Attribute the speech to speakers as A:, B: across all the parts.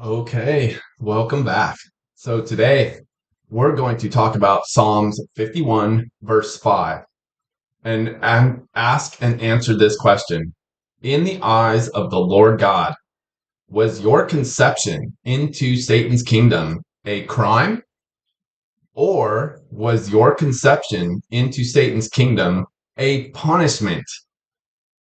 A: Okay, welcome back. So today we're going to talk about Psalms 51, verse 5, and ask and answer this question. In the eyes of the Lord God, was your conception into Satan's kingdom a crime, or was your conception into Satan's kingdom a punishment?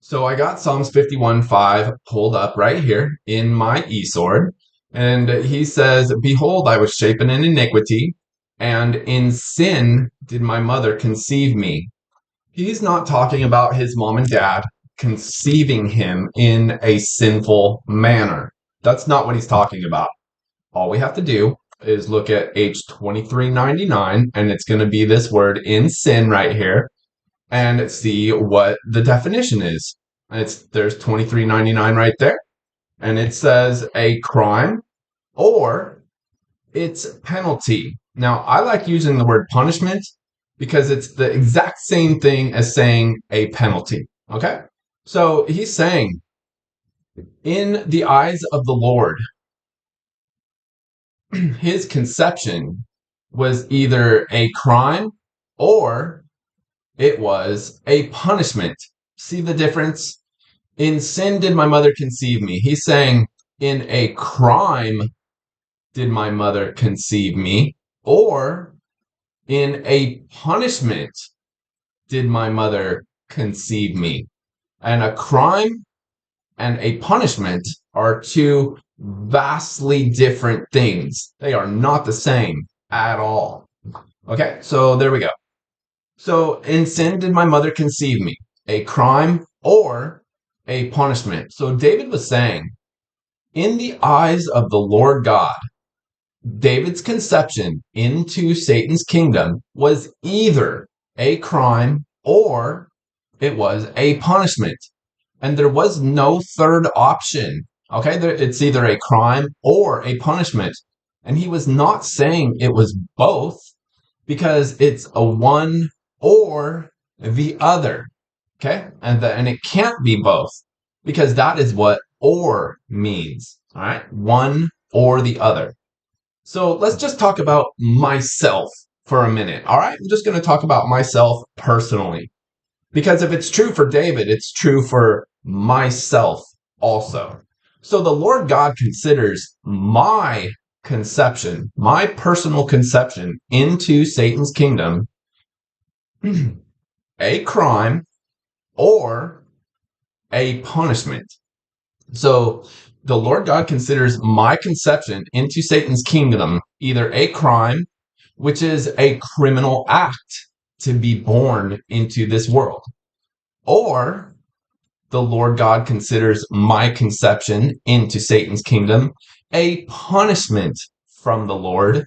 A: So I got Psalms 51:5 pulled up right here in my eSword. And he says, Behold, I was shapen in iniquity, and in sin did my mother conceive me. He's not talking about his mom and dad conceiving him in a sinful manner. That's not what he's talking about. All we have to do is look at H2399, and it's going to be this word in sin right here and see what the definition is. There's 2399 right there, and it says a crime or its penalty. Now, I like using the word punishment because it's the exact same thing as saying a penalty. Okay? So he's saying, in the eyes of the Lord, his conception was either a crime or it was a punishment. See the difference? In sin did my mother conceive me. He's saying, in a crime did my mother conceive me, or in a punishment did my mother conceive me. And a crime and a punishment are two vastly different things. They are not the same at all. Okay, so there we go. So in sin did my mother conceive me, a crime or a punishment. So David was saying, in the eyes of the Lord God, David's conception into Satan's kingdom was either a crime or it was a punishment. And there was no third option. Okay, it's either a crime or a punishment. And he was not saying it was both because it's a one or the other. Okay, and it can't be both because that is what or means. All right, one or the other. So let's just talk about myself for a minute. All right, I'm just going to talk about myself personally because if it's true for David, it's true for myself also. So the Lord God considers my conception, my personal conception into Satan's kingdom a crime or a punishment. So the Lord God considers my conception into Satan's kingdom either a crime, which is a criminal act to be born into this world, or the Lord God considers my conception into Satan's kingdom a punishment from the Lord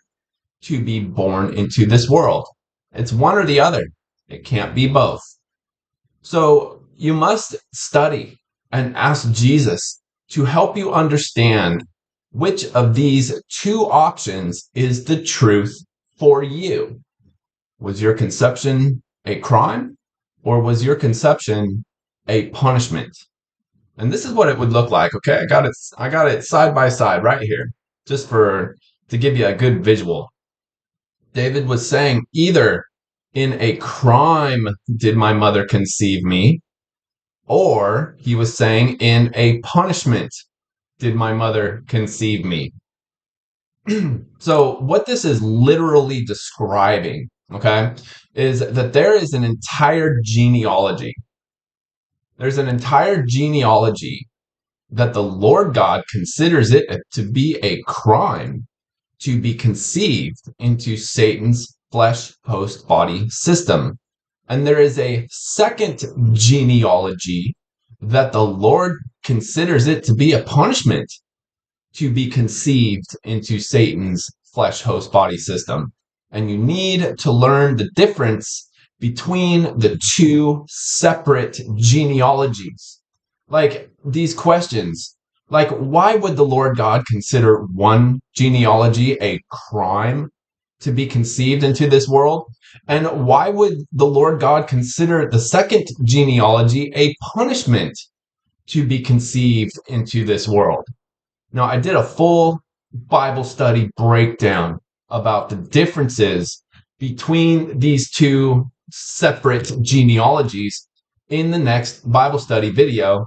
A: to be born into this world. It's one or the other. It can't be both. So you must study and ask Jesus to help you understand which of these two options is the truth for you. Was your conception a crime or was your conception a punishment? And this is what it would look like. Okay, I got it side by side right here, just to give you a good visual. David was saying either in a crime did my mother conceive me, or he was saying in a punishment did my mother conceive me. So what this is literally describing, okay, is that there is an entire genealogy. There's an entire genealogy that the Lord God considers it to be a crime to be conceived into Satan's flesh host body system. And there is a second genealogy that the Lord considers it to be a punishment to be conceived into Satan's flesh host body system. And you need to learn the difference between the two separate genealogies. Like these questions, like why would the Lord God consider one genealogy a crime to be conceived into this world? And why would the Lord God consider the second genealogy a punishment to be conceived into this world? Now, I did a full Bible study breakdown about the differences between these two separate genealogies in the next Bible study video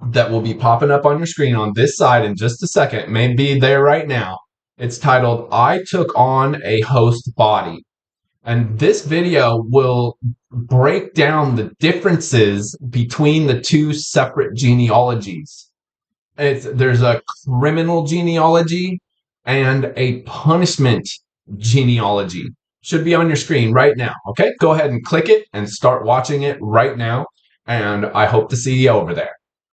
A: that will be popping up on your screen on this side in just a second. It may be there right now. It's titled, I Took on a Host Body. And this video will break down the differences between the two separate genealogies. There's a criminal genealogy and a punishment genealogy. Should be on your screen right now. Okay, go ahead and click it and start watching it right now. And I hope to see you over there.